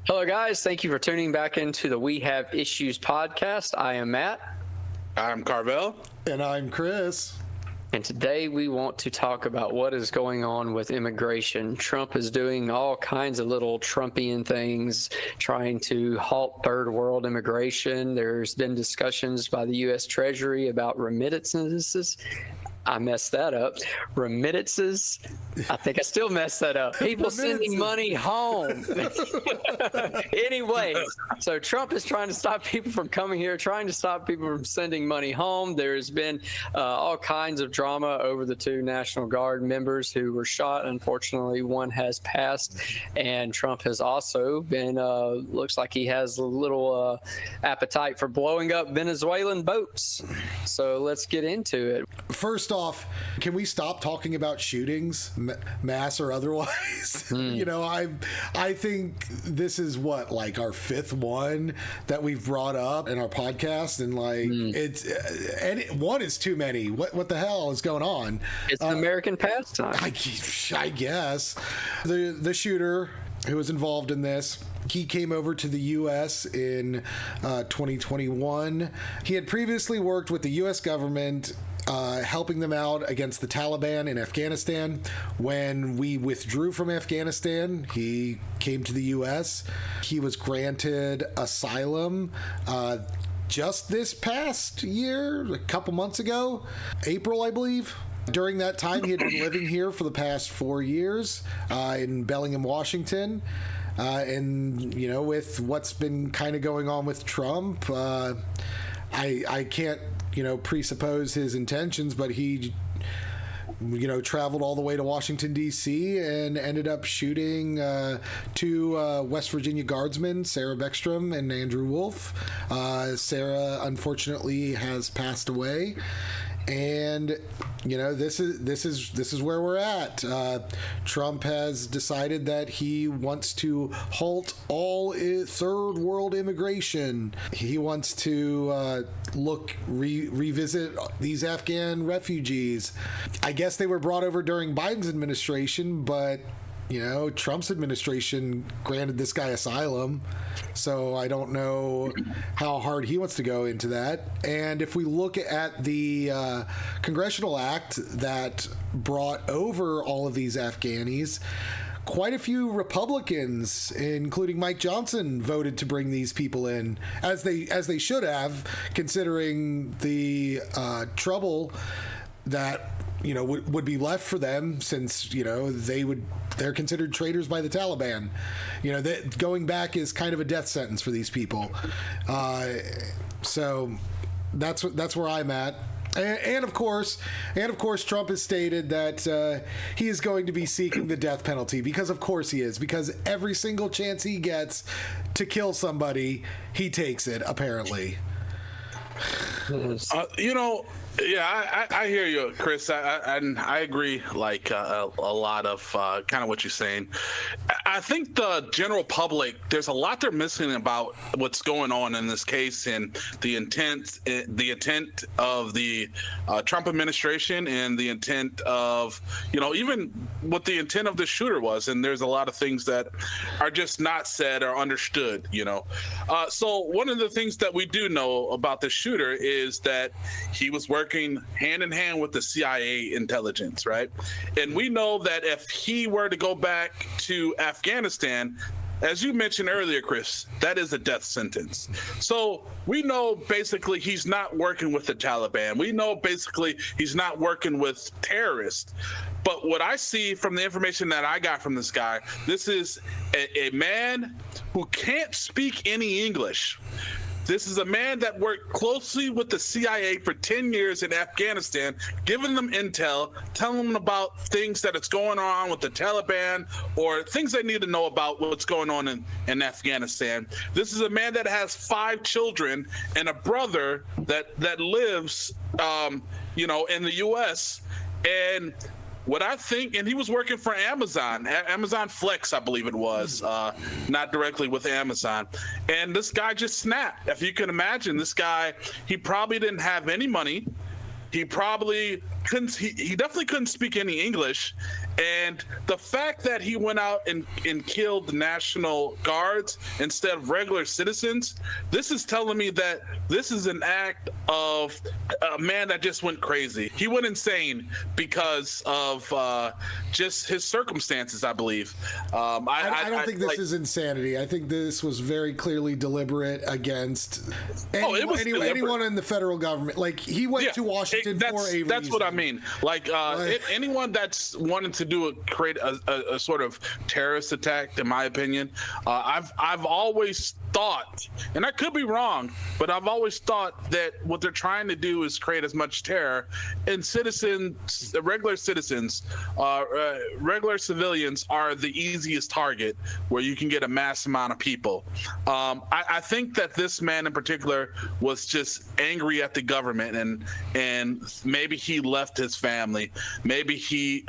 Hello, guys. Thank you for tuning back into the We Have Issues podcast. I am Matt. I'm Carvell. And I'm Chris. And today we want to talk about what is going on with immigration. Trump is doing all kinds of little Trumpian things, trying to halt third world immigration. There's been discussions by the U.S. Treasury about remittances. I messed that up. Remittances. I think I still messed that up. People sending money home. Anyway, so Trump is trying to stop people from coming here, trying to stop people from sending money home. There's been all kinds of drama over the two National Guard members who were shot. Unfortunately, one has passed. And Trump has also been, looks like he has a little appetite for blowing up Venezuelan boats. So let's get into it. First off, can we stop talking about shootings, mass or otherwise? You know, I think this is like our fifth one that we've brought up in our podcast, and it's one is too many. What the hell is going on? It's an American pastime. I guess the shooter who was involved in this, he came over to the U.S. in 2021. He had previously worked with the U.S. government, helping them out against the Taliban in Afghanistan. When we withdrew from Afghanistan, he came to the U.S. He was granted asylum just this past year, a couple months ago, April, I believe. During that time, he had been living here for the past 4 years in Bellingham, Washington. And, you know, with what's been kind of going on with Trump, I can't, presuppose his intentions, but he, traveled all the way to Washington, D.C. and ended up shooting two West Virginia guardsmen, Sarah Beckstrom and Andrew Wolfe. Sarah, unfortunately, has passed away. And this is where we're at. Trump has decided that he wants to halt all third world immigration. He wants to revisit these Afghan refugees. I guess they were brought over during Biden's administration, but Trump's administration granted this guy asylum. So I don't know how hard he wants to go into that. And if we look at the congressional act that brought over all of these Afghanis, quite a few Republicans, including Mike Johnson, voted to bring these people in, as they should have, considering the trouble that would be left for them, since they're considered traitors by the Taliban. That going back is kind of a death sentence for these people. So that's where I'm at. And of course, Trump has stated that he is going to be seeking the death penalty, because of course he is, because every single chance he gets to kill somebody, he takes it, apparently. Yeah, I hear you, Chris. I agree, a lot of kind of what you're saying. I think the general public, there's a lot they're missing about what's going on in this case, and the intent of the Trump administration, and the intent of, even what the intent of the shooter was. And there's a lot of things that are just not said or understood, So one of the things that we do know about the shooter is that he was working hand in hand with the CIA intelligence, right? And we know that if he were to go back to Afghanistan, as you mentioned earlier, Chris, that is a death sentence. So we know basically he's not working with the Taliban. We know basically he's not working with terrorists. But what I see from the information that I got from this guy, this is a man who can't speak any English. This is a man that worked closely with the CIA for 10 years in Afghanistan, giving them intel, telling them about things that is going on with the Taliban, or things they need to know about what's going on in Afghanistan. This is a man that has 5 children and a brother that lives, in the U.S. And what I think, and he was working for Amazon Flex, I believe it was, not directly with Amazon. And this guy just snapped. If you can imagine, this guy, he probably didn't have any money. He probably he definitely couldn't speak any English, and the fact that he went out and killed National Guards instead of regular citizens, this is telling me that this is an act of a man that just went crazy. He went insane because of just his circumstances, I believe. I don't think this is insanity. I think this was very clearly deliberate against anyone in the federal government. Like, he went to Washington for a reason. That's what I mean. Like, anyone that's wanting to create a sort of terrorist attack, in my opinion, I've always thought, and I could be wrong, but I've always thought that what they're trying to do is create as much terror, and regular citizens, regular civilians are the easiest target where you can get a mass amount of people. I think that this man in particular was just angry at the government, and maybe he left his family. Maybe he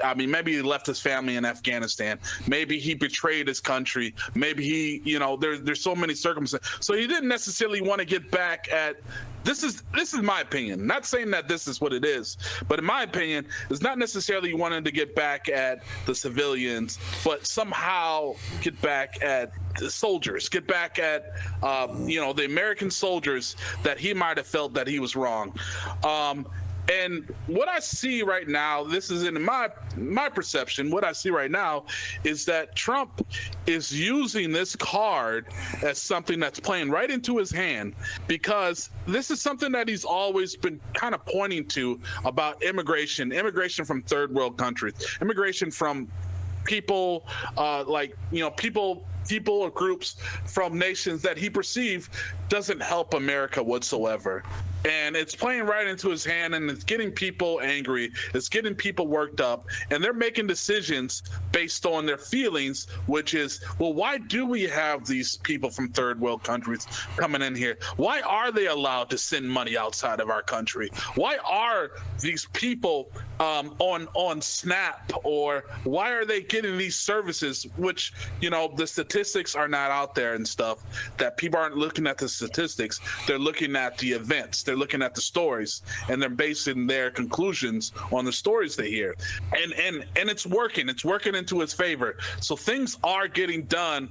left his family in Afghanistan. Maybe he betrayed his country. Maybe he, there's so many circumstances. So he didn't necessarily want to get back at. This is my opinion. Not saying that this is what it is, but in my opinion, it's not necessarily wanting to get back at the civilians, but somehow get back at the soldiers, get back at the American soldiers that he might have felt that he was wrong. And what I see right now, this is in my perception, what I see right now is that Trump is using this card as something that's playing right into his hand, because this is something that he's always been kind of pointing to about immigration from third world countries, immigration from people people or groups from nations that he perceived doesn't help America whatsoever. And it's playing right into his hand, and it's getting people angry. It's getting people worked up, and they're making decisions based on their feelings, which is, well, why do we have these people from third world countries coming in here? Why are they allowed to send money outside of our country? Why are these people on SNAP, or why are they getting these services, which, the statistics are not out there and stuff, that people aren't looking at the statistics. They're looking at the events. They're looking at the stories, and they're basing their conclusions on the stories they hear. And it's working. It's working into his favor. So things are getting done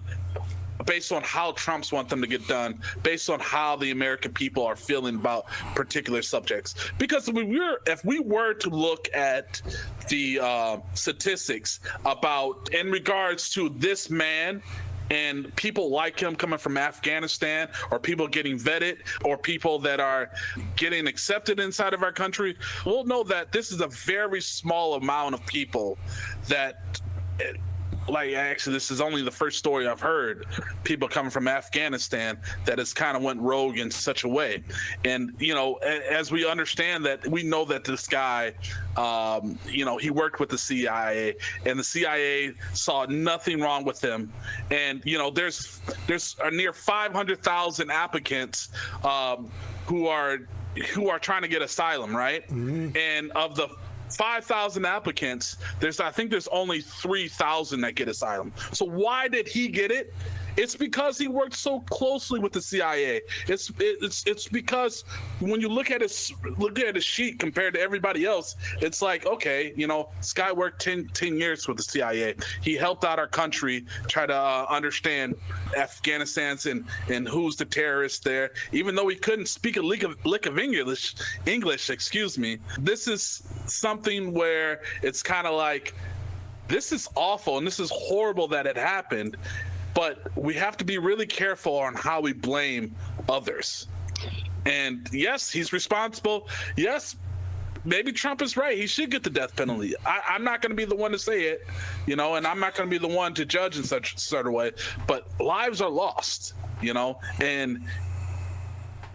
based on how Trump's want them to get done, based on how the American people are feeling about particular subjects. Because if we were to look at the statistics about, in regards to this man and people like him coming from Afghanistan, or people getting vetted, or people that are getting accepted inside of our country, we'll know that this is a very small amount of people that, actually, this is only the first story I've heard, people coming from Afghanistan that has kind of went rogue in such a way. And, as we understand that, we know that this guy, he worked with the CIA, and the CIA saw nothing wrong with him. And, there's near 500,000 applicants who are trying to get asylum, right? Mm-hmm. And of the 5,000 applicants, I think there's only 3,000 that get asylum. So why did he get it? It's because he worked so closely with the CIA. It's because when you look at his sheet compared to everybody else, it's like, okay, this guy worked 10 years with the CIA. He helped out our country try to understand Afghanistan's and who's the terrorist there. Even though he couldn't speak a lick of English, excuse me. This is something where it's kind of like, this is awful and this is horrible that it happened. But we have to be really careful on how we blame others. And yes, he's responsible. Yes, maybe Trump is right. He should get the death penalty. I'm not going to be the one to say it, and I'm not going to be the one to judge in such a sort of way. But lives are lost, and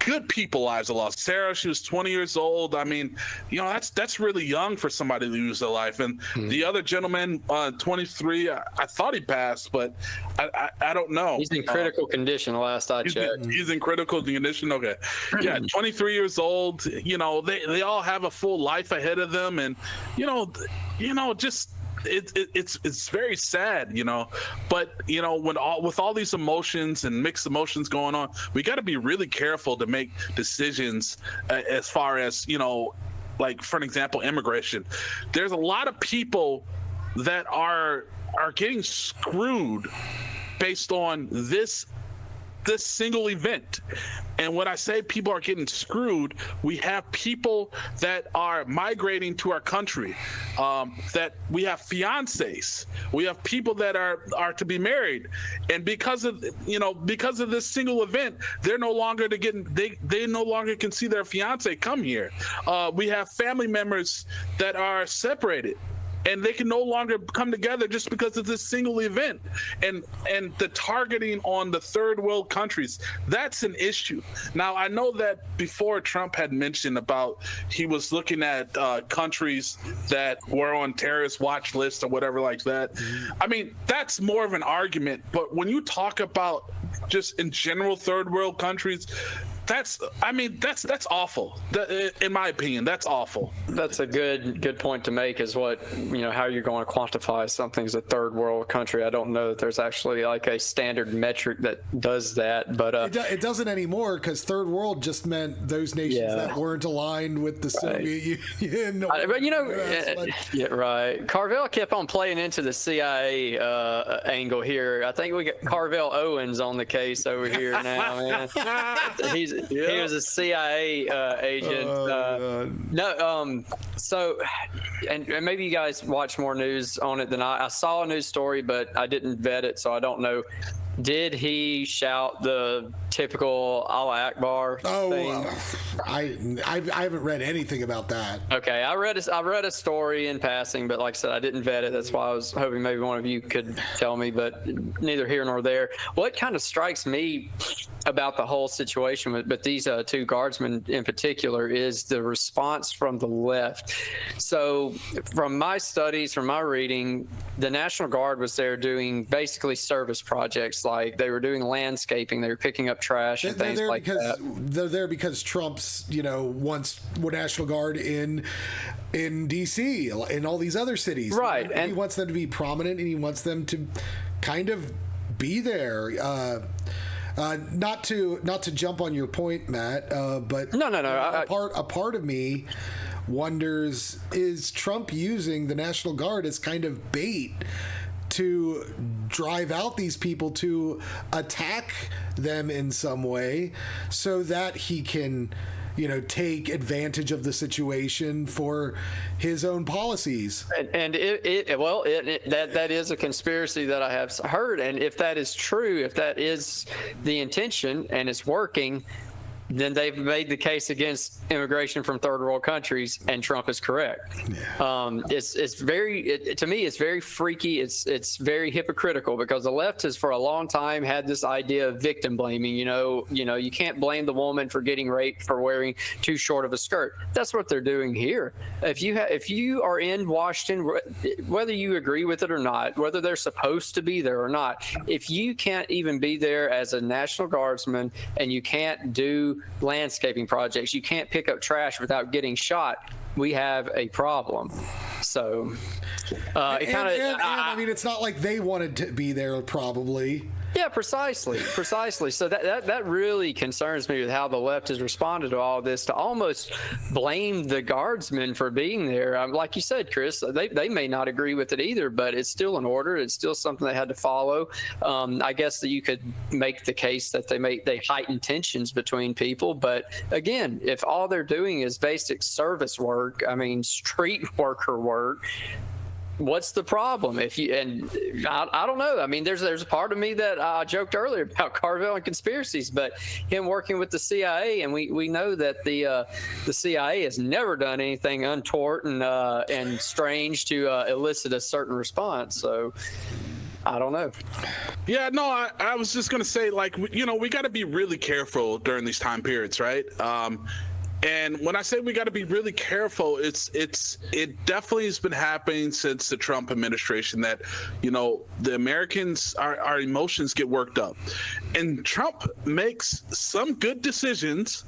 good people lives are lost. Sarah, she was 20 years old. I mean, that's really young for somebody to lose their life. And the other gentleman, 23, I thought he passed, but I don't know. He's in critical condition last I checked. He's in critical condition? Okay. Yeah, 23 years old. They all have a full life ahead of them. And, just... It's very sad, but with all these emotions and mixed emotions going on, we got to be really careful to make decisions as far as like for an example, immigration. There's a lot of people that are getting screwed based on this single event. And when I say people are getting screwed, we have people that are migrating to our country, that we have fiancés, we have people that are to be married, and because of this single event, they're no longer they no longer can see their fiancé come here. We have family members that are separated, and they can no longer come together just because of this single event. And the targeting on the third world countries, that's an issue. Now, I know that before Trump had mentioned about he was looking at countries that were on terrorist watch lists or whatever like that. I mean, that's more of an argument. But when you talk about just in general third world countries, that's awful. In my opinion, that's awful. That's a good point to make, is what, how you're going to quantify something as a third world country. I don't know that there's actually like a standard metric that does that, but it doesn't anymore, because third world just meant those nations that weren't aligned with the Soviet Union. But right. Carvell kept on playing into the CIA angle here. I think we got Carvell Owens on the case over here now, man. He was a CIA agent. So, and maybe you guys watch more news on it than I saw a news story, but I didn't vet it, so I don't know. Did he shout the typical Allah Akbar thing? I haven't read anything about that. Okay, I read a story in passing, but like I said, I didn't vet it. That's why I was hoping maybe one of you could tell me, but neither here nor there. What kind of strikes me about the whole situation with these two guardsmen in particular is the response from the left. So from my studies, from my reading, the National Guard was there doing basically service projects. Like they were doing landscaping, they were picking up trash and things like that. They're there because Trump's, wants National Guard in D.C. and all these other cities. Right. And he wants them to be prominent, and he wants them to kind of be there. Not to jump on your point, Matt, but no. A part of me wonders, is Trump using the National Guard as kind of bait to drive out these people, to attack them in some way, so that he can, take advantage of the situation for his own policies. And that is a conspiracy that I have heard. And if that is true, if that is the intention and it's working, then they've made the case against immigration from third world countries, and Trump is correct. Yeah. To me, it's very freaky. It's very hypocritical, because the left has for a long time had this idea of victim blaming. You can't blame the woman for getting raped for wearing too short of a skirt. That's what they're doing here. If you are in Washington, whether you agree with it or not, whether they're supposed to be there or not, if you can't even be there as a National Guardsman, and you can't do landscaping projects, you can't pick up trash without getting shot, we have a problem. So it's not like they wanted to be there, probably. Yeah, precisely. So that really concerns me with how the left has responded to all this, to almost blame the guardsmen for being there. Like you said, Chris, they may not agree with it either, but it's still an order. It's still something they had to follow. I guess that you could make the case that they heighten tensions between people. But again, if all they're doing is basic service work, street worker work, what's the problem? I don't know. There's a part of me that I joked earlier about Carvell and conspiracies, but him working with the CIA, and we know that the CIA has never done anything untoward and strange to elicit a certain response. So I don't know. Yeah, no, I was just going to say, we got to be really careful during these time periods, right? And when I say we got to be really careful, it definitely has been happening since the Trump administration that, the Americans, our emotions get worked up. And Trump makes some good decisions,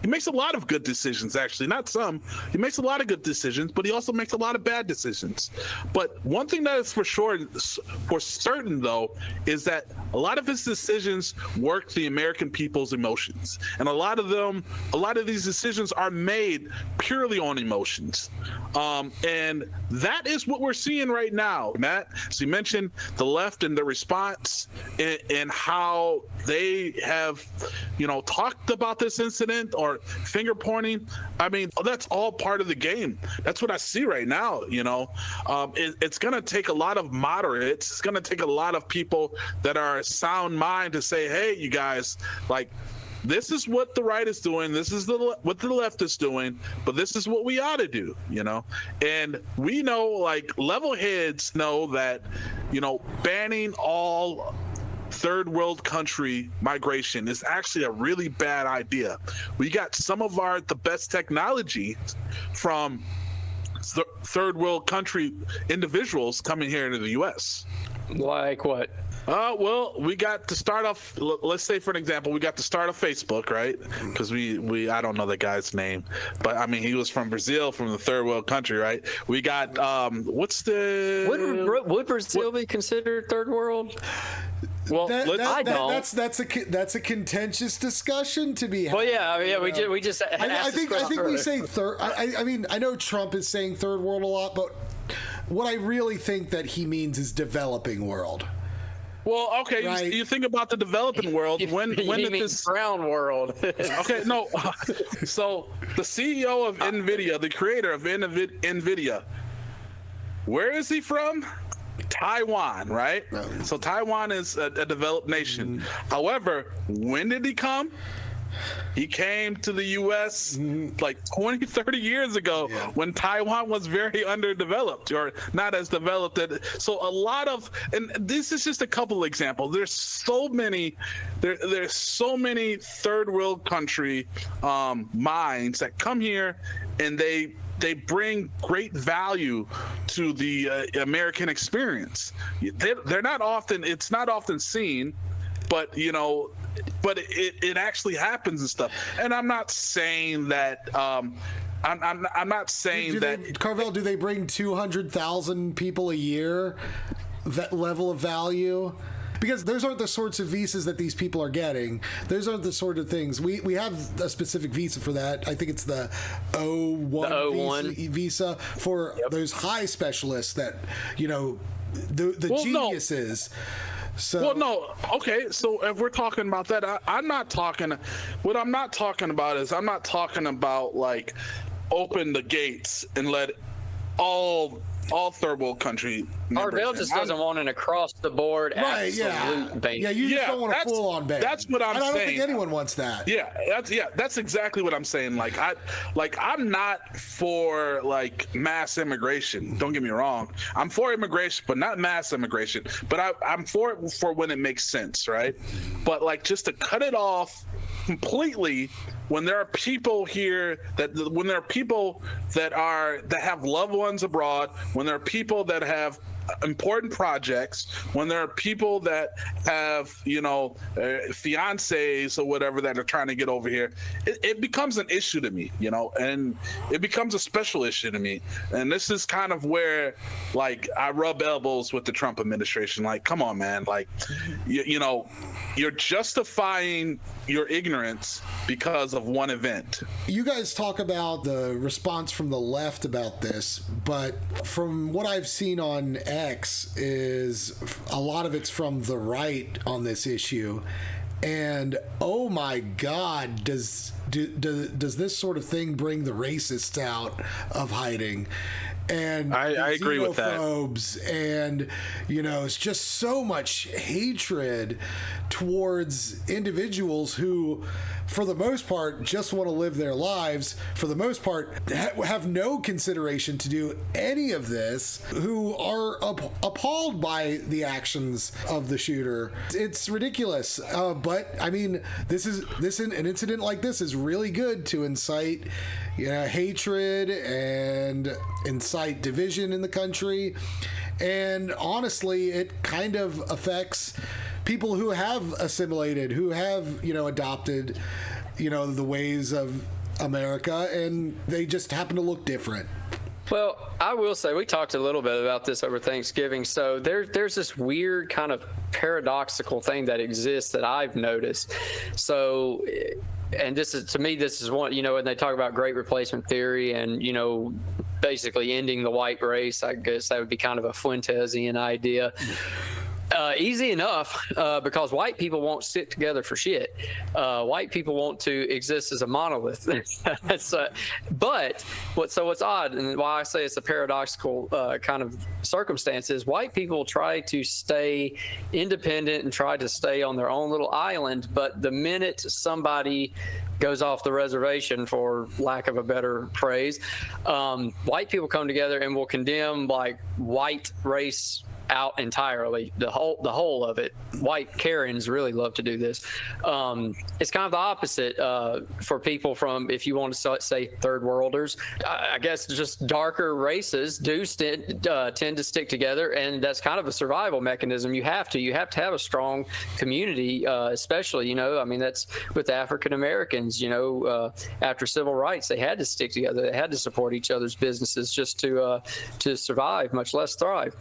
He makes a lot of good decisions, actually, not some. He makes a lot of good decisions, but he also makes a lot of bad decisions. But one thing that is for certain, though, is that a lot of his decisions work the American people's emotions. And a lot of these decisions are made purely on emotions. And that is what we're seeing right now, Matt. So you mentioned the left and the response and how they have, talked about this incident or finger pointing. I mean, that's all part of the game. That's what I see right now. It's going to take a lot of moderates. It's going to take a lot of people that are sound mind to say, hey, you guys, like, this is what the right is doing. This is what the left is doing, but this is what we ought to do, And we know, like, level heads know that, banning all third world country migration is actually a really bad idea. We got some of the best technology from third world country individuals coming here into the U.S. Like what? Well, we got to start off, let's say, for an example, we got to start off Facebook, right? Because I don't know the guy's name, but I mean, he was from Brazil, from the third world country, right? We got, would Brazil be considered third world? Well, that's a contentious discussion to be had. Well, yeah, we just. I think we say third. I mean, I know Trump is saying third world a lot, but what I really think that he means is developing world. Well, okay, right. You think about the developing world. When did this brown world? Okay, no. So the CEO of NVIDIA, the creator of NVIDIA, where is he from? Taiwan, right? So Taiwan is a developed nation. However, when did he come? He came to the U.S. like 20, 30 years ago when Taiwan was very underdeveloped or not as developed. So a lot of, and this is just a couple examples. There's so many third world country minds that come here and they bring great value to the American experience. They're not often, it's not often seen, but but it actually happens and stuff. And I'm not saying that I'm not saying that Carvell, do they bring 200,000 people a year, that level of value? Because those aren't the sorts of visas that these people are getting. Those aren't the sort of things. We have a specific visa for that. I think it's the O1 visa for those high specialists that, the geniuses. No. So, well, no. Okay. So if we're talking about that, I'm not talking. What I'm not talking about is I'm not talking about like open the gates and let all third world country members. Carvell just doesn't want an across the board absolute ban. Yeah, you just don't want a full on ban. That's what I'm saying. I don't think anyone wants that. That's exactly what I'm saying. I'm not for like mass immigration. Don't get me wrong. I'm for immigration, but not mass immigration. But I'm for it for when it makes sense, right? But like just to cut it off completely when there are people here that have loved ones abroad, when there are people that have important projects, when there are people that have fiancés or whatever that are trying to get over here, it becomes an issue to me, and it becomes a special issue to me. And this is kind of where like I rub elbows with the Trump administration. Like, come on, man, like you're justifying your ignorance because of one event. You guys talk about the response from the left about this, but from what I've seen on X is a lot of it's from the right on this issue. And oh my God, does this sort of thing bring the racists out of hiding? And I agree with that. And it's just so much hatred towards individuals who, for the most part, just want to live their lives, for the most part, have no consideration to do any of this, who are appalled by the actions of the shooter. It's ridiculous. But I mean, an incident like this is really good to incite hatred and incite division in the country. And honestly, it kind of affects people who have assimilated, who have, adopted, the ways of America, and they just happen to look different. Well, I will say we talked a little bit about this over Thanksgiving. So there's this weird kind of paradoxical thing that exists that I've noticed. So, and this is, to me, this is one, when they talk about great replacement theory and, basically ending the white race, I guess that would be kind of a Fuentesian idea. Easy enough, because white people won't stick together for shit. White people want to exist as a monolith. But what's odd, and why I say it's a paradoxical kind of circumstance, is white people try to stay independent and try to stay on their own little island. But the minute somebody goes off the reservation, for lack of a better phrase, white people come together and will condemn like white race out entirely, the whole of it. White Karens really love to do this. It's kind of the opposite for people from, if you want to say third worlders, I guess just darker races do tend to stick together, and that's kind of a survival mechanism. You have to have a strong community, especially, that's with African Americans, after civil rights, they had to stick together. They had to support each other's businesses just to survive, much less thrive.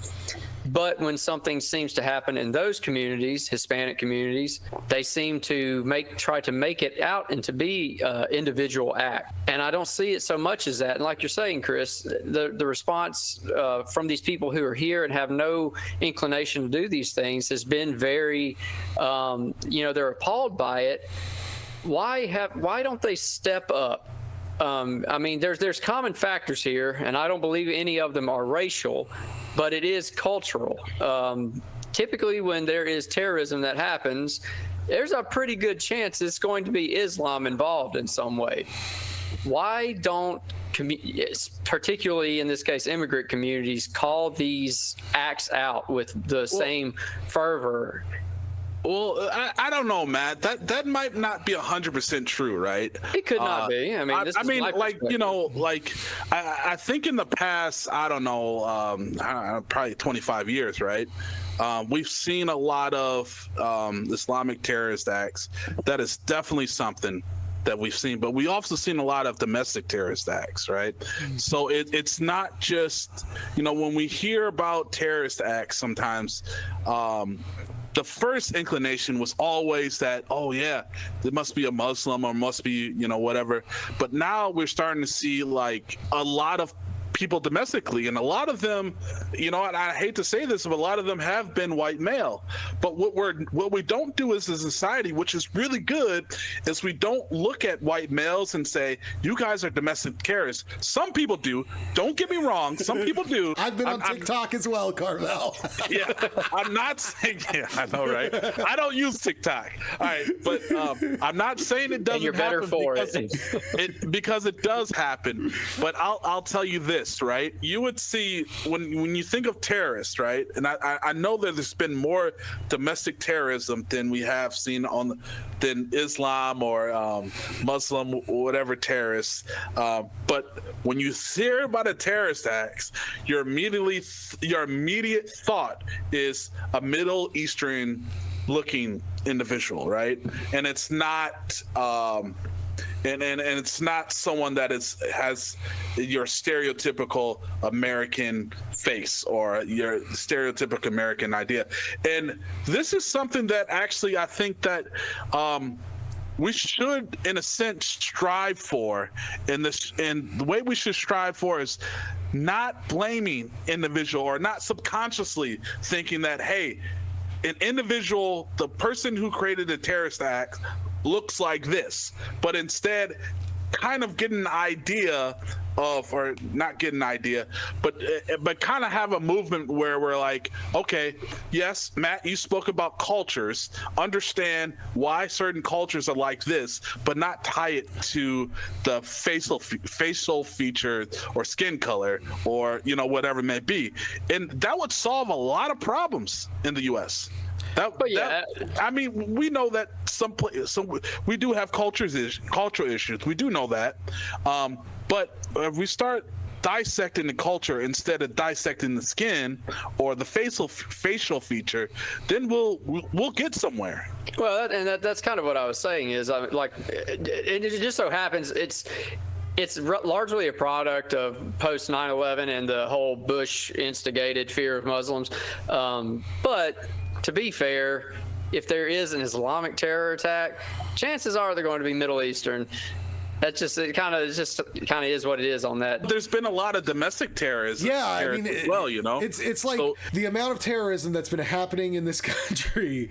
But when something seems to happen in those communities, Hispanic communities, they seem to try to make it out and to be individual act. And I don't see it so much as that. And like you're saying, Chris, the response from these people who are here and have no inclination to do these things has been very, they're appalled by it. Why don't they step up? There's common factors here, and I don't believe any of them are racial, but it is cultural. Typically, when there is terrorism that happens, there's a pretty good chance it's going to be Islam involved in some way. Why don't, particularly in this case, immigrant communities, call these acts out with the same fervor? Well, I don't know, Matt. That might not be 100% true, right? It could not be. I think in the past, I don't know, probably 25 years, right? We've seen a lot of Islamic terrorist acts. That is definitely something that we've seen, but we also seen a lot of domestic terrorist acts, right? Mm-hmm. So it's not just, when we hear about terrorist acts, sometimes the first inclination was always that, oh yeah, there must be a Muslim or must be, whatever. But now we're starting to see like a lot of people domestically, and a lot of them, and I hate to say this, but a lot of them have been white male. But what we don't do as a society, which is really good, is we don't look at white males and say, you guys are domestic terrorists. Some people do. Don't get me wrong. Some people do. I've been on TikTok as well, Carvell. Yeah, I'm not saying. Yeah, I know, right? I don't use TikTok. All right, but I'm not saying it doesn't. And you're better happen for because it does happen. But I'll tell you this. Right, you would see when you think of terrorists, right? And I know that there's been more domestic terrorism than we have seen than Islam or Muslim, whatever terrorists. But when you hear about a terrorist act, your immediate thought is a Middle Eastern looking individual, right? And it's not. And it's not someone that has your stereotypical American face or your stereotypical American idea. And this is something that actually I think that we should, in a sense, strive for. And the way we should strive for is not blaming individual or not subconsciously thinking that, hey, an individual, the person who created a terrorist act, looks like this, but instead kind of get an idea of, or not get an idea, but kind of have a movement where we're like, okay, yes, Matt, you spoke about cultures, understand why certain cultures are like this, but not tie it to the facial feature or skin color or whatever it may be, and that would solve a lot of problems in the U.S. We know that we do have cultural issues. We do know that, but if we start dissecting the culture instead of dissecting the skin or the facial feature, then we'll get somewhere. Well, that's kind of what I was saying is, like, it just so happens it's largely a product of post 9/11 and the whole Bush instigated fear of Muslims. But to be fair, if there is an Islamic terror attack, chances are they're going to be Middle Eastern. That's just it. Kind of is what it is on that. There's been a lot of domestic terrorism. Yeah, I mean, as well, you know, it's like the amount of terrorism that's been happening in this country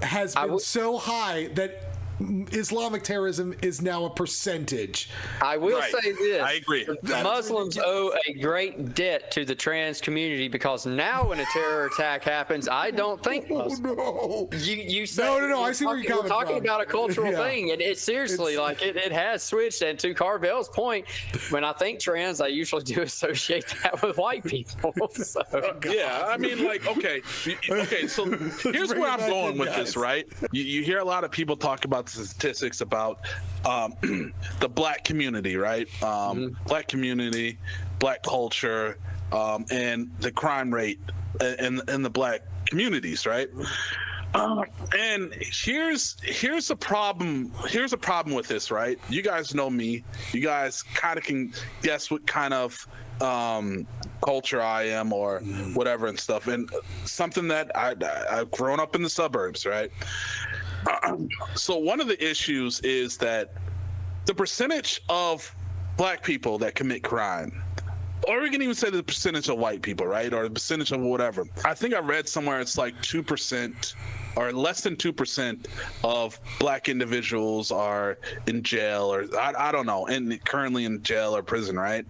has been so high that Islamic terrorism is now a percentage. I will say this. I agree. The Muslims owe a great debt to the trans community, because now when a terror attack happens, I don't think Muslims. No. You say, No. I see where you're coming from. We're talking about a cultural Yeah. thing, and it's seriously it has switched. And to Carvell's point, when I think trans, I usually do associate that with white people. So. Yeah, I mean, like, okay. So here's where I'm going with this, right? You hear a lot of people talk about statistics about the black community, right? Black community, black culture, and the crime rate in the black communities, right? And here's a problem. Here's a problem with this, right? You guys know me. You guys kind of can guess what kind of culture I am or whatever and stuff. And something that I've grown up in the suburbs, right? So one of the issues is that the percentage of black people that commit crime, or we can even say the percentage of white people, right? Or the percentage of whatever. I think I read somewhere it's like 2% or less than 2% of black individuals are in jail, or I don't know, and currently in jail or prison, right?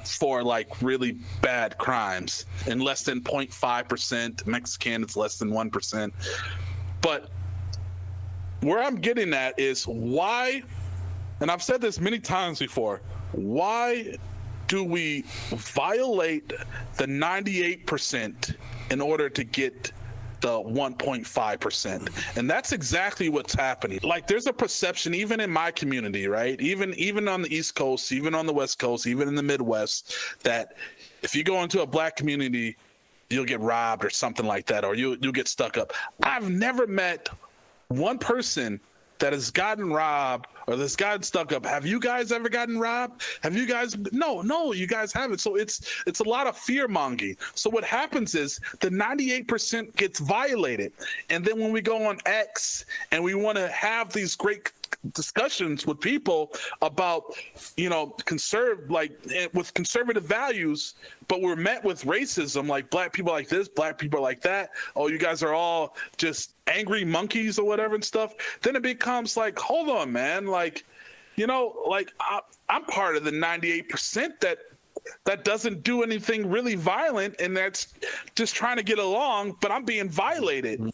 For like really bad crimes. And less than 0.5%. Mexican, it's less than 1%. But where I'm getting at is why, and I've said this many times before, why do we violate the 98% in order to get the 1.5%? And that's exactly what's happening. Like, there's a perception, even in my community, right? Even on the East Coast, even on the West Coast, even in the Midwest, that if you go into a black community, you'll get robbed or something like that, or you'll get stuck up. I've never met one person that has gotten robbed or that's gotten stuck up. Have you guys ever gotten robbed? Have you guys? No, you guys haven't. So it's a lot of fear mongering. So what happens is the 98% gets violated. And then when we go on X and we want to have these great discussions with people about, with conservative values, but we're met with racism, like black people like this, black people like that. Oh, you guys are all just angry monkeys or whatever and stuff. Then it becomes like, hold on, man. Like, I'm part of the 98% that doesn't do anything really violent, and that's just trying to get along, but I'm being violated.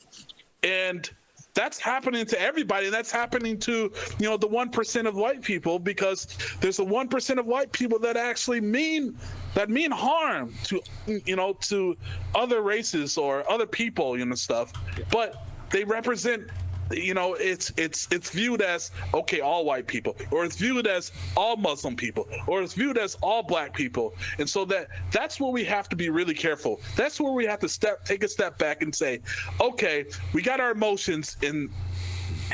And that's happening to everybody, and that's happening to, the 1% of white people, because there's the 1% of white people that actually mean harm to, to other races or other people, stuff. But they represent, it's viewed as, okay, all white people, or it's viewed as all Muslim people, or it's viewed as all black people. And so that's where we have to be really careful. That's where we have to take a step back and say, okay, we got our emotions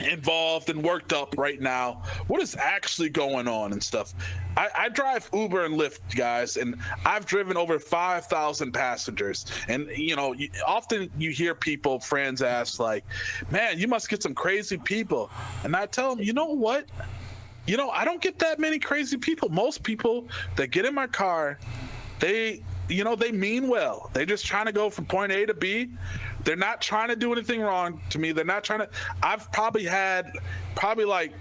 involved and worked up right now. What is actually going on and stuff? I drive Uber and Lyft, guys, and I've driven over 5,000 passengers. And, often you hear friends ask, like, man, you must get some crazy people. And I tell them, you know what? I don't get that many crazy people. Most people that get in my car, they mean well. They're just trying to go from point A to B. They're not trying to do anything wrong to me. They're not trying to. I've probably had like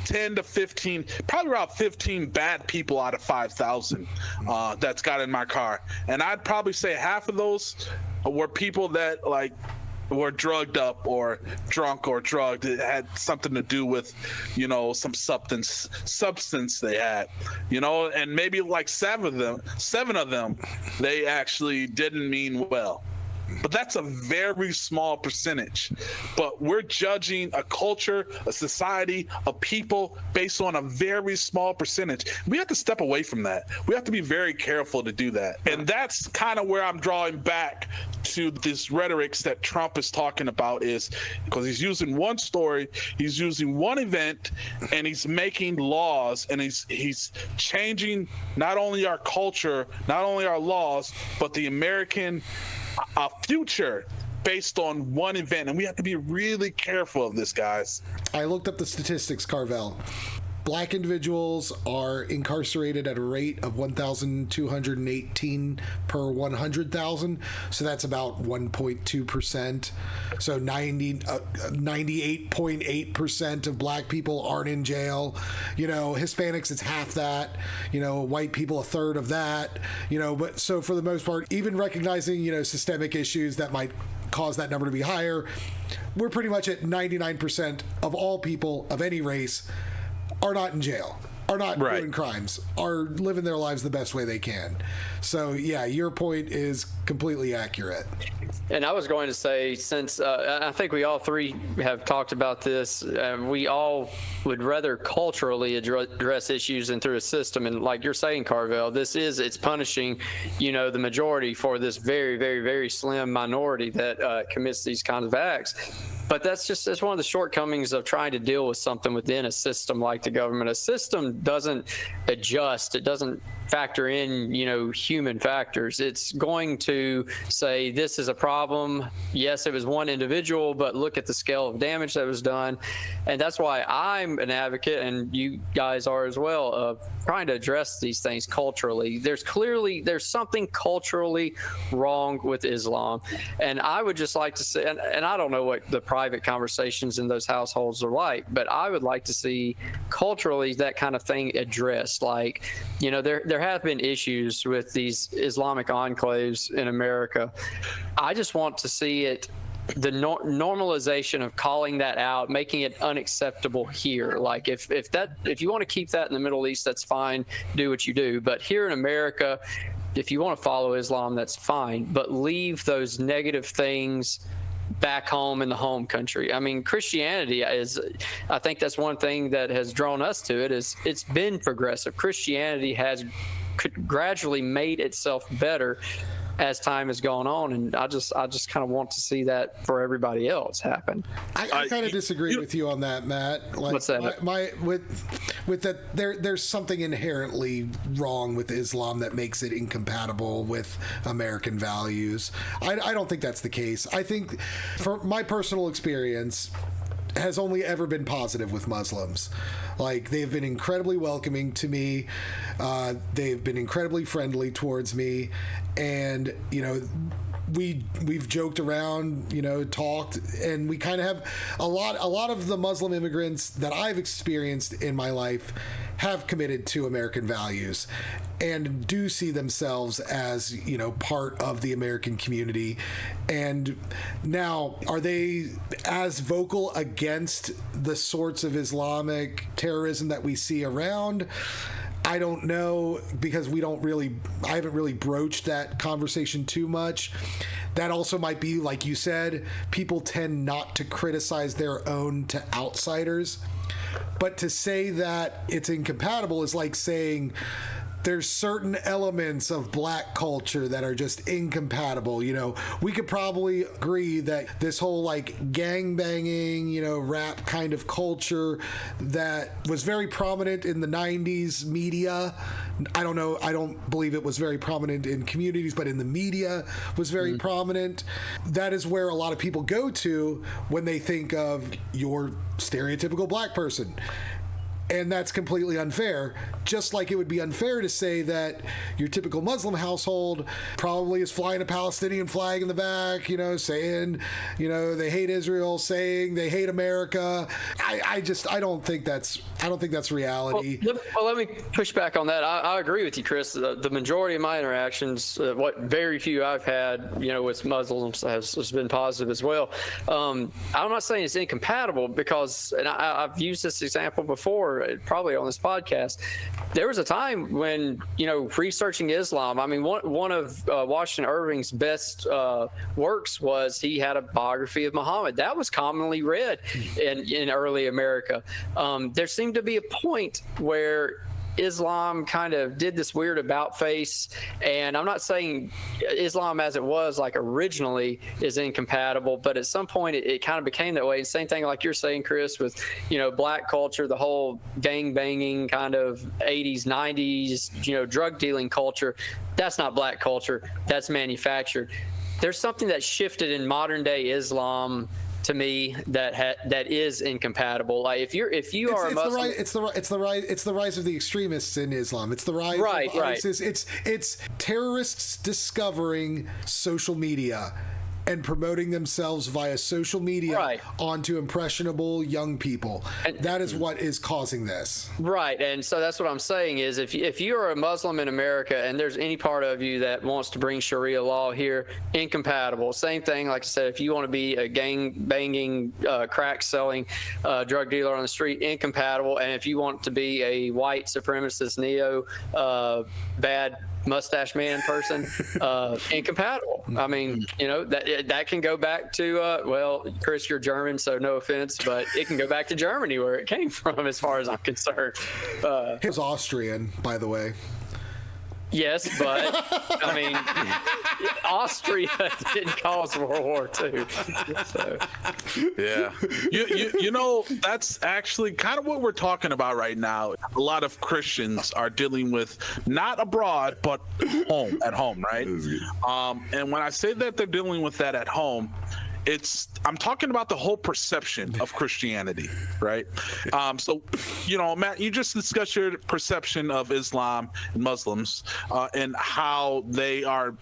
10 to 15, probably around 15 bad people out of 5,000 that's got in my car. And I'd probably say half of those were people that were drugged up or drunk or drugged. It had something to do with, some substance they had, and maybe like seven of them, they actually didn't mean well. but that's a very small percentage. But we're judging a culture, a society, a people based on a very small percentage. We have to step away from that. We have to be very careful to do that. And that's kind of where I'm drawing back to this rhetorics that Trump is talking about, is because he's using one story, he's using one event, and he's making laws, and he's changing not only our culture, not only our laws, but the American future based on one event. And we have to be really careful of this, guys. I looked up the statistics, Carvell. Black individuals are incarcerated at a rate of 1,218 per 100,000. So that's about 1.2%. So 98.8% of black people aren't in jail. Hispanics, it's half that. White people, a third of that. But so for the most part, even recognizing, systemic issues that might cause that number to be higher, we're pretty much at 99% of all people of any race are not in jail, are not doing crimes, are living their lives the best way they can. So, yeah, your point is completely accurate. And I was going to say, since I think we all three have talked about this, we all would rather culturally address issues than through a system. And like you're saying, Carvell, it's punishing, the majority for this very, very, very slim minority that commits these kinds of acts. But that's one of the shortcomings of trying to deal with something within a system like the government. A system doesn't adjust. It doesn't factor in, human factors. It's going to say this is a problem. Yes, it was one individual, but look at the scale of damage that was done. And that's why I'm an advocate, and you guys are as well, of trying to address these things culturally. There's something culturally wrong with Islam. And I would just like to say, and I don't know what the private conversations in those households are like, but I would like to see culturally that kind of thing addressed. Like, there have been issues with these Islamic enclaves in America. I just want to see it, the normalization of calling that out, making it unacceptable here. Like if you want to keep that in the Middle East, that's fine. Do what you do. But here in America, if you want to follow Islam, that's fine. But leave those negative things back home in the home country. I mean, Christianity I think that's one thing that has drawn us to it, is it's been progressive. Christianity has gradually made itself better as time has gone on, and I just kind of want to see that for everybody else happen. I kind of disagree with you on that, Matt. Like, what's that? With that, there's something inherently wrong with Islam that makes it incompatible with American values. I don't think that's the case. I think, for my personal experience, has only ever been positive with Muslims. Like, they've been incredibly welcoming to me. They've been incredibly friendly towards me. And, we've joked around, talked, and we kind of have a lot of the Muslim immigrants that I've experienced in my life have committed to American values and do see themselves as, part of the American community. And now, are they as vocal against the sorts of Islamic terrorism that we see around? I don't know, because I haven't really broached that conversation too much. That also might be, like you said, people tend not to criticize their own to outsiders. But to say that it's incompatible is like saying there's certain elements of black culture that are just incompatible. We could probably agree that this whole gangbanging, rap kind of culture that was very prominent in the 90s media. I don't know. I don't believe it was very prominent in communities, but in the media was very prominent. That is where a lot of people go to when they think of your stereotypical black person. And that's completely unfair. Just like it would be unfair to say that your typical Muslim household probably is flying a Palestinian flag in the back, saying, they hate Israel, saying they hate America. I don't think that's reality. Well, let me push back on that. I agree with you, Chris. The majority of my interactions, what very few I've had, with Muslims has been positive as well. I'm not saying it's incompatible, because, and I've used this example before, before, probably on this podcast. There was a time when, researching Islam, I mean, one of Washington Irving's best works was he had a biography of Muhammad. That was commonly read in early America. There seemed to be a point where Islam kind of did this weird about face, and I'm not saying Islam as it was like originally is incompatible, but at some point it kind of became that way. Same thing like you're saying, Chris, with black culture, the whole gang banging kind of 80s 90s drug dealing culture. That's not black culture, that's manufactured. There's something that shifted in modern day Islam to me that is incompatible. Like if you are a Muslim, it's the rise of the extremists in Islam. It's the rise of ISIS. It's terrorists discovering social media and promoting themselves via social media onto impressionable young people. And that is what is causing this. Right. And so that's what I'm saying is if you are a Muslim in America and there's any part of you that wants to bring Sharia law here, incompatible. Same thing, like I said, if you want to be a gang banging, crack selling drug dealer on the street, incompatible. And if you want to be a white supremacist neo bad mustache man person, incompatible. I mean, that can go back to Chris, you're German, so no offense, but it can go back to Germany where it came from, as far as I'm concerned. He was Austrian, by the way. Yes, but I mean, Austria didn't cause World War II. So. Yeah, that's actually kind of what we're talking about right now. A lot of Christians are dealing with not abroad, but at home, right? And when I say that they're dealing with that at home, I'm talking about the whole perception of Christianity, right? So, Matt, you just discussed your perception of Islam and Muslims and how they are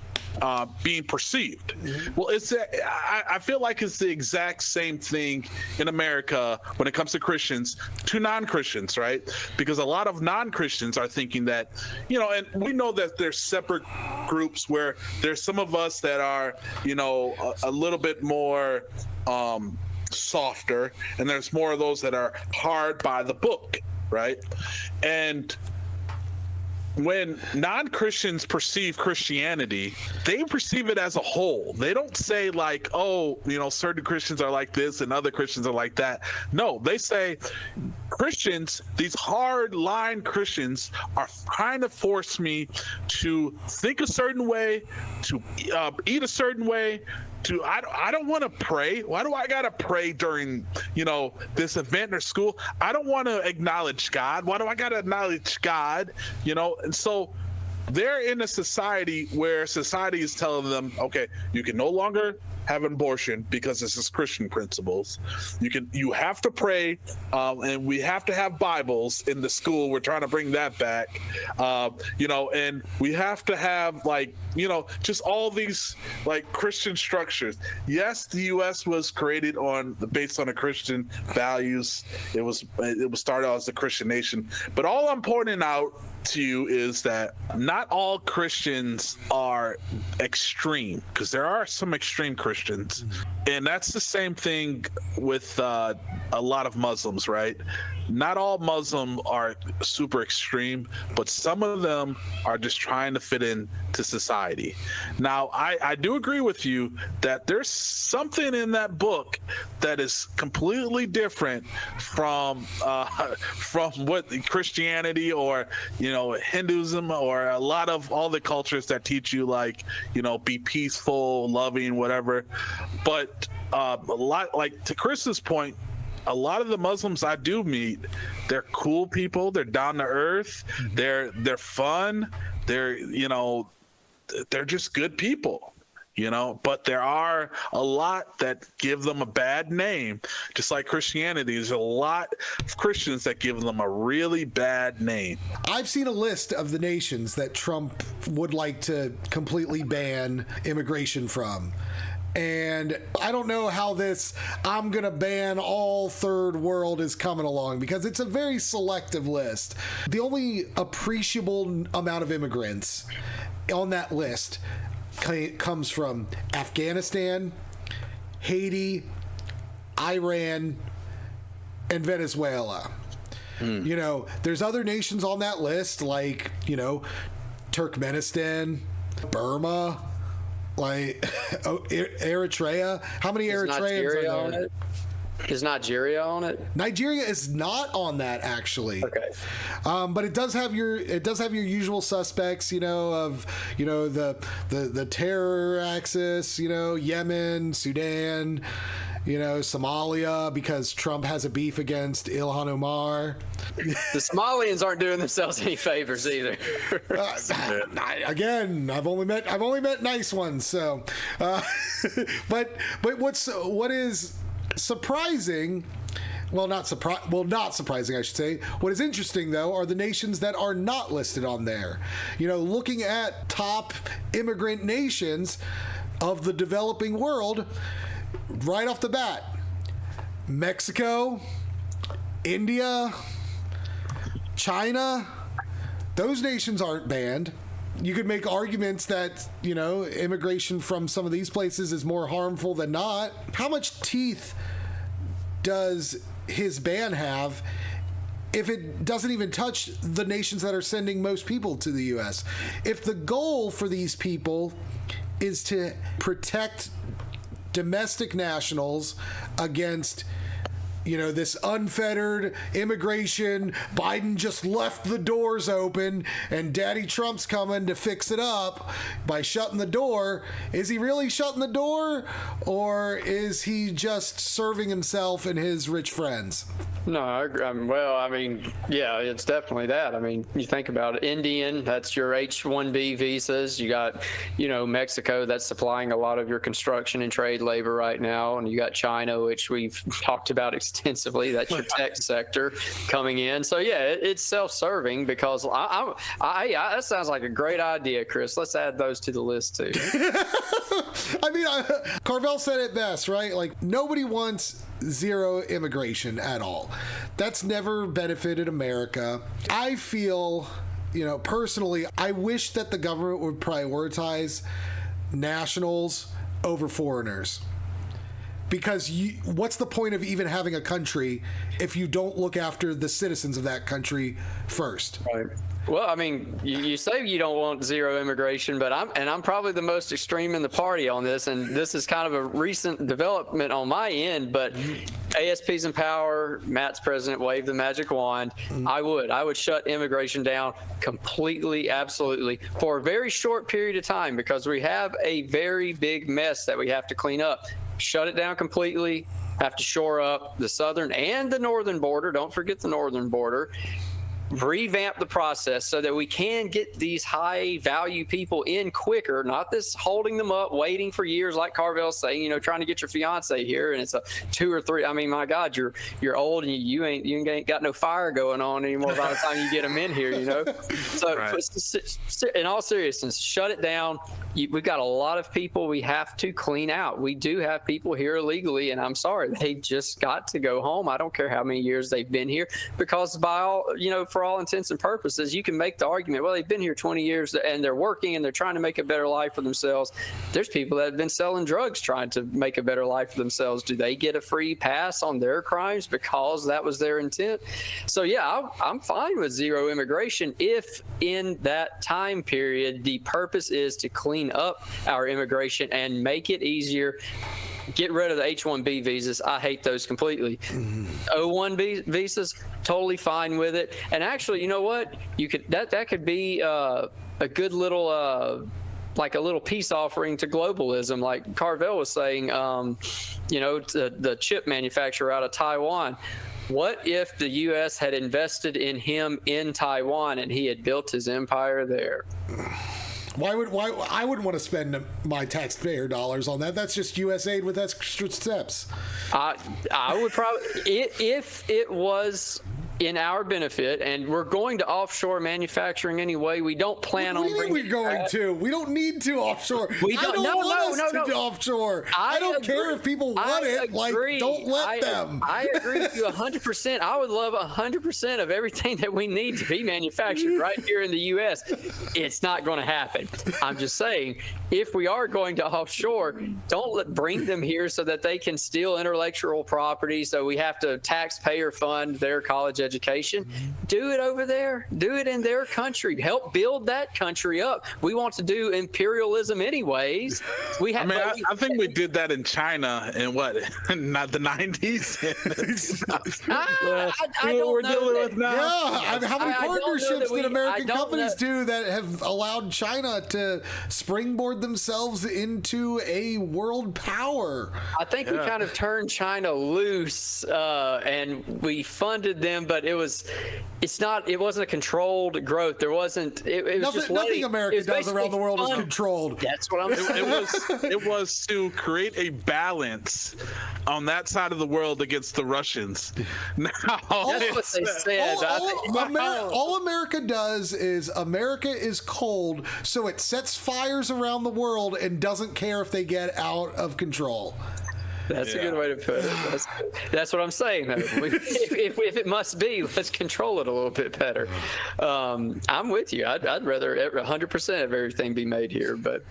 being perceived. Well, I feel like it's the exact same thing in America when it comes to Christians to non-Christians, right? Because a lot of non-Christians are thinking that, and we know that there's separate groups where there's some of us that are, a little bit more softer, and there's more of those that are hard by the book, right? And when non-Christians perceive Christianity, they perceive it as a whole. They don't say like, certain Christians are like this and other Christians are like that. No, they say Christians, these hard-line Christians, are trying to force me to think a certain way, to eat a certain way, I don't want to pray. Why do I gotta pray during this event or school? I don't want to acknowledge God. Why do I gotta acknowledge God? And so they're in a society where society is telling them, okay, you can no longer have an abortion because this is Christian principles. You have to pray, and we have to have Bibles in the school. We're trying to bring that back, and we have to have just all these Christian structures. Yes, the U.S. was created based on the Christian values. It was started out as a Christian nation, but all I'm pointing out to you is that not all Christians are extreme, because there are some extreme Christians, and that's the same thing with a lot of Muslims, right? Not all Muslims are super extreme, but some of them are just trying to fit in to society. Now, I do agree with you that there's something in that book that is completely different from what Christianity or Hinduism or a lot of all the cultures that teach you be peaceful, loving, whatever. But a lot, to Chris's point, a lot of the Muslims I do meet, they're cool people. They're down to earth. They're fun. They're just good people. But there are a lot that give them a bad name, just like Christianity. There's a lot of Christians that give them a really bad name. I've seen a list of the nations that Trump would like to completely ban immigration from. And I don't know how I'm going to ban all third world is coming along, because it's a very selective list. The only appreciable amount of immigrants on that list comes from Afghanistan, Haiti, Iran, and Venezuela. You know, there's other nations on that list, like, you know, Turkmenistan, Burma, like Eritrea. How many Eritreans are there? Is Nigeria on it? Nigeria is not on that, actually. Okay. But it does have your usual suspects, you know, of, you know, the terror axis, you know, Yemen, Sudan, you know, Somalia, because Trump has a beef against Ilhan Omar. The Somalians aren't doing themselves any favors either. Again, I've only met nice ones. So, but what is surprising, not surprising, I should say. What is interesting, though, are the nations that are not listed on there. You know, looking at top immigrant nations of the developing world, right off the bat, Mexico, India, China, those nations aren't banned. You could make arguments that, you know, immigration from some of these places is more harmful than not. How much teeth does his ban have if it doesn't even touch the nations that are sending most people to the U.S.? If the goal for these people is to protect domestic nationals against, you know, this unfettered immigration, Biden just left the doors open and Daddy Trump's coming to fix it up by shutting the door. Is he really shutting the door, or is he just serving himself and his rich friends? No, I agree. Well, I mean, yeah, it's definitely that. I mean, you think about it, Indian, that's your H-1B visas. You got, you know, Mexico, that's supplying a lot of your construction and trade labor right now. And you got China, which we've talked about extensively. That's your tech sector coming in. So, yeah, it's self-serving, because that sounds like a great idea, Chris. Let's add those to the list, too. I mean, Carvell said it best, right? Like, nobody wants zero immigration at all. That's never benefited America. I feel, you know, personally, I wish that the government would prioritize nationals over foreigners. Because what's the point of even having a country if you don't look after the citizens of that country first? Right. Well, I mean, you say you don't want zero immigration, but I'm probably the most extreme in the party on this, and this is kind of a recent development on my end, but ASP's in power, Matt's president, waved the magic wand. I would shut immigration down completely, absolutely, for a very short period of time, because we have a very big mess that we have to clean up. Shut it down completely, have to shore up the southern and the northern border. Don't forget the northern border. Revamp the process so that we can get these high value people in quicker, not this holding them up, waiting for years, like Carvell's saying, you know, trying to get your fiance here, and it's a 2 or 3. I mean, my God, you're old and you ain't got no fire going on anymore by the time you get them in here, you know. So right. In all seriousness, shut it down. We've got a lot of people we have to clean out. We do have people here illegally, and I'm sorry, they've just got to go home. I don't care how many years they've been here, because by all, you know, for all intents and purposes, you can make the argument, well, they've been here 20 years and they're working and they're trying to make a better life for themselves. There's people that have been selling drugs trying to make a better life for themselves. Do they get a free pass on their crimes because that was their intent? So, yeah, I'm fine with zero immigration if in that time period the purpose is to clean up our immigration and make it easier. Get rid of the H-1B visas. I hate those completely. O-1B visas, totally fine with it. And actually, you know what? You could that could be a good little like a little peace offering to globalism, like Carvell was saying. You know, the chip manufacturer out of Taiwan. What if the U.S. had invested in him in Taiwan and he had built his empire there? Why I wouldn't want to spend my taxpayer dollars on that. That's just U.S. aid with extra steps. I would probably, if it was in our benefit, and we're going to offshore manufacturing anyway. We don't plan on bringing. We're going to. We don't need to offshore. We don't. I don't want us to offshore. I don't care if people want it. Like, don't let them. I agree with you 100%. I would love 100% of everything that we need to be manufactured right here in the U.S. It's not going to happen. I'm just saying, if we are going to offshore, don't bring them here so that they can steal intellectual property. So we have to taxpayer fund their college education. Do it over there. Do it in their country. Help build that country up. We want to do imperialism anyways. I think we did that in China in not the 90s. I don't we're know dealing that. with now. Yeah, I mean, how many partnerships did American companies know. do that have allowed China to springboard themselves into a world power? I think we kind of turned China loose, and we funded them, but it wasn't a controlled growth. There wasn't. It was just nothing America does around the world is controlled. That's what I'm saying. It was to create a balance on that side of the world against the Russians. Now, That's what they said. All America does is America is cold, so it sets fires around the world and doesn't care if they get out of control. That's a good way to put it. That's what I'm saying, though. If it must be, let's control it a little bit better. I'm with you. I'd rather 100% of everything be made here, but.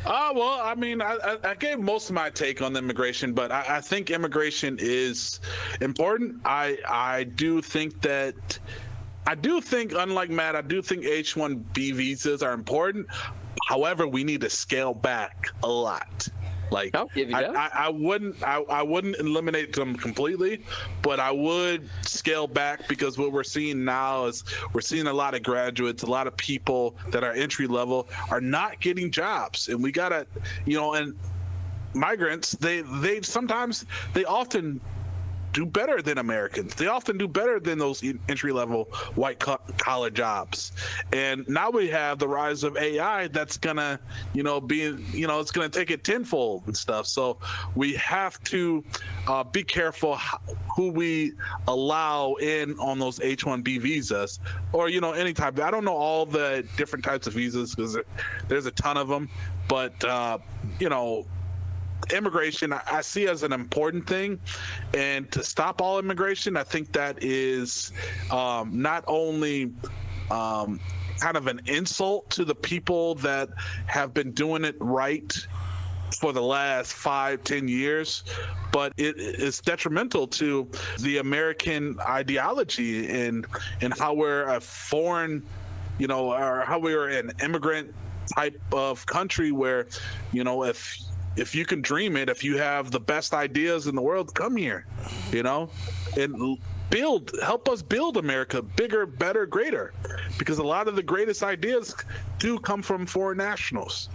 Well, I mean, I gave most of my take on immigration, but I think immigration is important. I do think, unlike Matt, I do think H-1B visas are important. However, we need to scale back a lot. Like, I'll give you that. I wouldn't eliminate them completely, but I would scale back, because what we're seeing now is we're seeing a lot of graduates, a lot of people that are entry level are not getting jobs, and we gotta, and migrants, they often do better than Americans. They often do better than those entry-level white collar jobs. And now we have the rise of AI that's gonna, it's gonna take it tenfold and stuff. So we have to be careful who we allow in on those H-1B visas, or any type. I don't know all the different types of visas, because there's a ton of them, but immigration I see as an important thing, and to stop all immigration, I think that is not only kind of an insult to the people that have been doing it right for the last 5-10 years, but it is detrimental to the American ideology and how we're a foreign, or how we're an immigrant type of country where, if you can dream it, if you have the best ideas in the world, come here, and help us build America bigger, better, greater, because a lot of the greatest ideas do come from foreign nationals.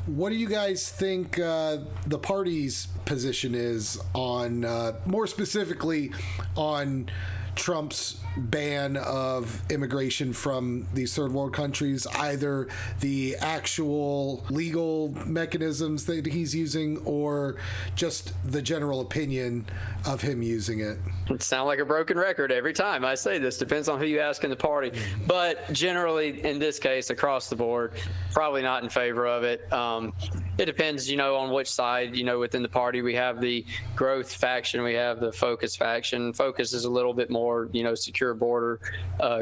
What do you guys think the party's position is on, more specifically, on Trump's ban of immigration from these third world countries, either the actual legal mechanisms that he's using or just the general opinion of him using it? It sounds like a broken record every time I say this. Depends on who you ask in the party. But generally, in this case, across the board, probably not in favor of it. It depends, on which side, within the party. We have the growth faction. We have the focus faction. Focus is a little bit more, secure border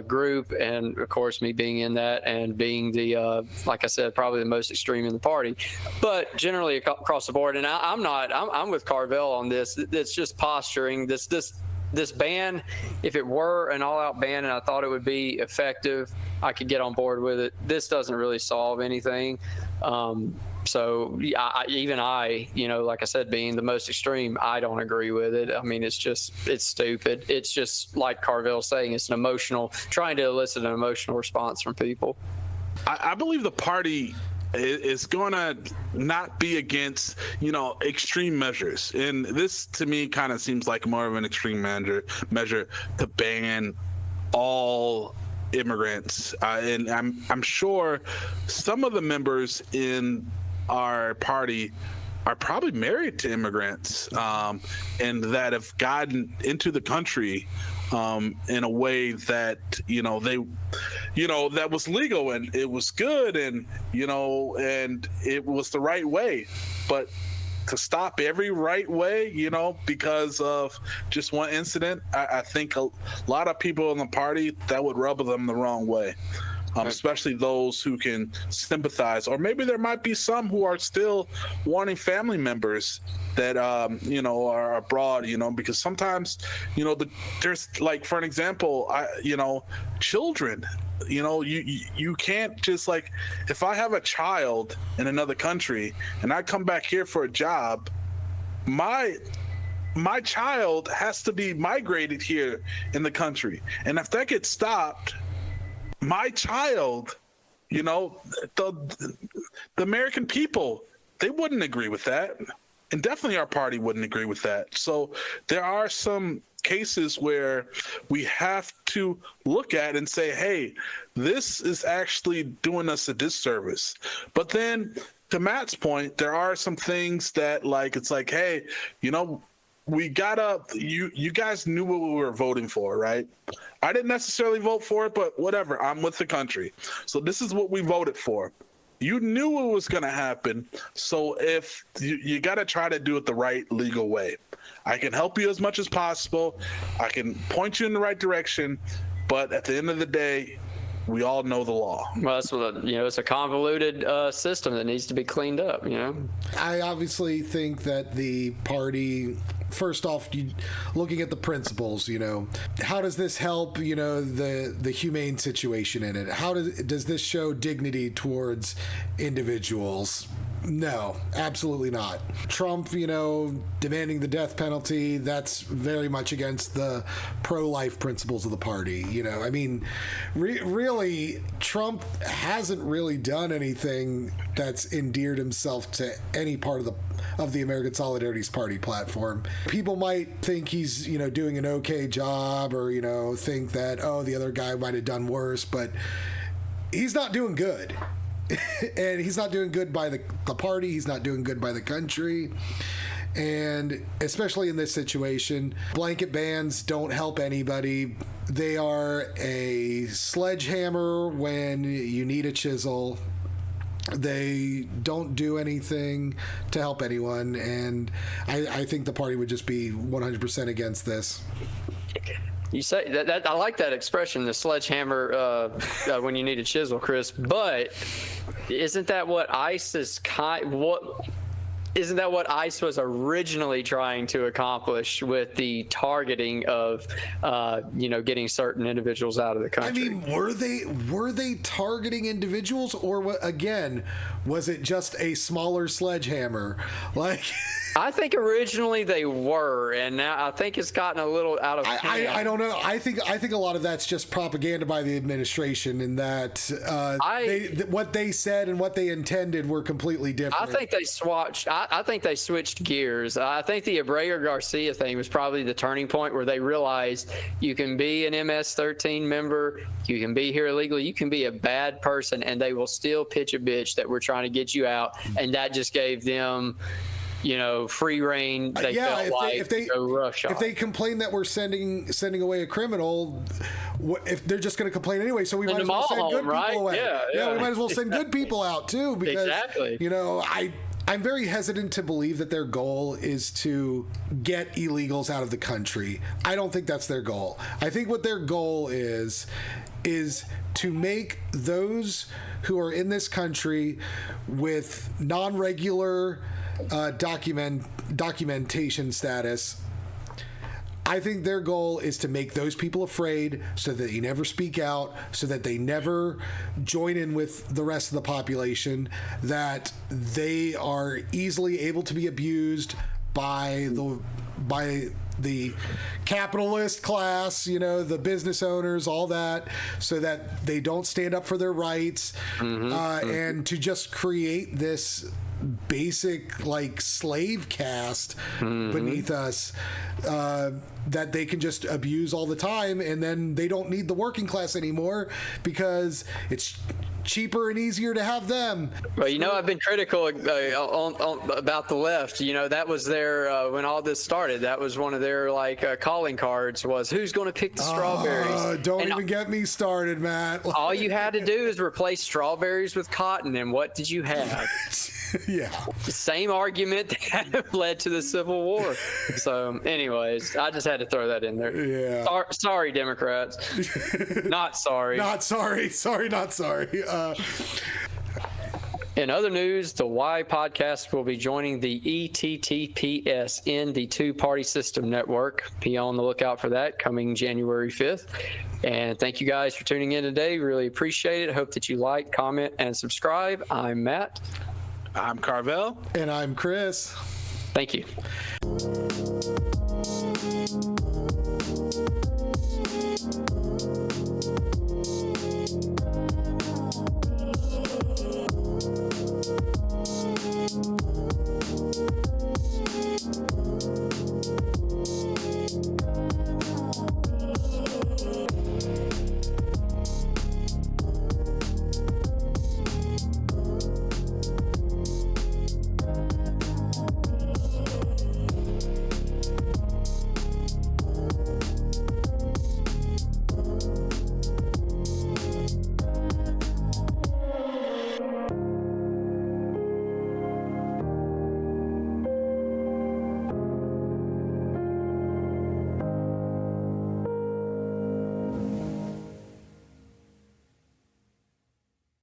group. And, of course, me being in that and being the, like I said, probably the most extreme in the party. But generally across the board, and I'm with Carvell on this. It's just posturing. This ban, if it were an all-out ban and I thought it would be effective, I could get on board with it. This doesn't really solve anything. So even I, like I said, being the most extreme, I don't agree with it. I mean, it's stupid. It's just like Carvell's saying, it's trying to elicit an emotional response from people. I believe the party is going to not be against, extreme measures. And this, to me, kind of seems like more of an extreme measure to ban all immigrants. And I'm sure some of the members in our party are probably married to immigrants, and that have gotten into the country in a way that that was legal and it was good, and and it was the right way. But to stop every right way, because of just one incident, I think a lot of people in the party, that would rub them the wrong way. especially those who can sympathize. Or maybe there might be some who are still wanting family members that are abroad, because sometimes there's, like, for an example, children. You can't just, like, if I have a child in another country and I come back here for a job, my child has to be migrated here in the country, and if that gets stopped, my child, the American people, they wouldn't agree with that, and definitely our party wouldn't agree with that. So there are some cases where we have to look at and say, hey, this is actually doing us a disservice. But then, to Matt's point, there are some things that, like, it's like, hey, we gotta, you guys knew what we were voting for, right? I didn't necessarily vote for it, but whatever, I'm with the country. So this is what we voted for. You knew what was gonna happen, so if you gotta try to do it the right legal way. I can help you as much as possible. I can point you in the right direction, but at the end of the day, we all know the law. Well, that's what, it's a convoluted system that needs to be cleaned up, I obviously think that the party, first off, looking at the principles, how does this help, the humane situation in it? How does this show dignity towards individuals? No, absolutely not. Trump, demanding the death penalty, that's very much against the pro-life principles of the party. Really, Trump hasn't really done anything that's endeared himself to any part of the American Solidarity's party platform. People might think he's, doing an okay job, or, think that, the other guy might have done worse, but he's not doing good. And he's not doing good by the party. He's not doing good by the country. And especially in this situation, blanket bans don't help anybody. They are a sledgehammer when you need a chisel. They don't do anything to help anyone. And I think the party would just be 100% against this. You say that I like that expression, the sledgehammer, when you need a chisel, Chris. But isn't that what ICE isn't that what ICE was originally trying to accomplish with the targeting of, getting certain individuals out of the country? I mean, were they targeting individuals, or again, was it just a smaller sledgehammer? Like, I think originally they were, and now I think it's gotten a little out of hand. I don't know. I think a lot of that's just propaganda by the administration, in that what they said and what they intended were completely different. I think they swatched. I think they switched gears. I think the Abreu Garcia thing was probably the turning point where they realized you can be an MS-13 member, you can be here illegally, you can be a bad person, and they will still pitch a bitch that we're trying to get you out, and that just gave them, free reign. They felt if they complain that we're sending away a criminal, if they're just going to complain anyway, so we might as well send good people away. Yeah, we might as well send good people out too, because I'm very hesitant to believe that their goal is to get illegals out of the country. I don't think that's their goal. I think what their goal is to make those who are in this country with non-regular documentation status. I think their goal is to make those people afraid, so that they never speak out, so that they never join in with the rest of the population, that they are easily able to be abused by the capitalist class, the business owners, all that, so that they don't stand up for their rights, and to just create this basic, like, slave caste beneath us that they can just abuse all the time, and then they don't need the working class anymore because it's cheaper and easier to have them. Well, I've been critical about the left. That was their when all this started. That was one of their calling cards, was who's going to pick the strawberries. Don't even get me started, Matt. All you had to do is replace strawberries with cotton, and what did you have? Yeah. Same argument that led to the Civil War. So, anyways, I just had to throw that in there. Yeah. Sorry, Democrats. Not sorry. Not sorry. Sorry, not sorry. In other news, the Y podcast will be joining the ETTPS in the two-party system network. Be on the lookout for that coming January 5th. And thank you guys for tuning in today. Really appreciate it. Hope that you like, comment, and subscribe. I'm Matt. I'm Carvell. And I'm Chris. Thank you.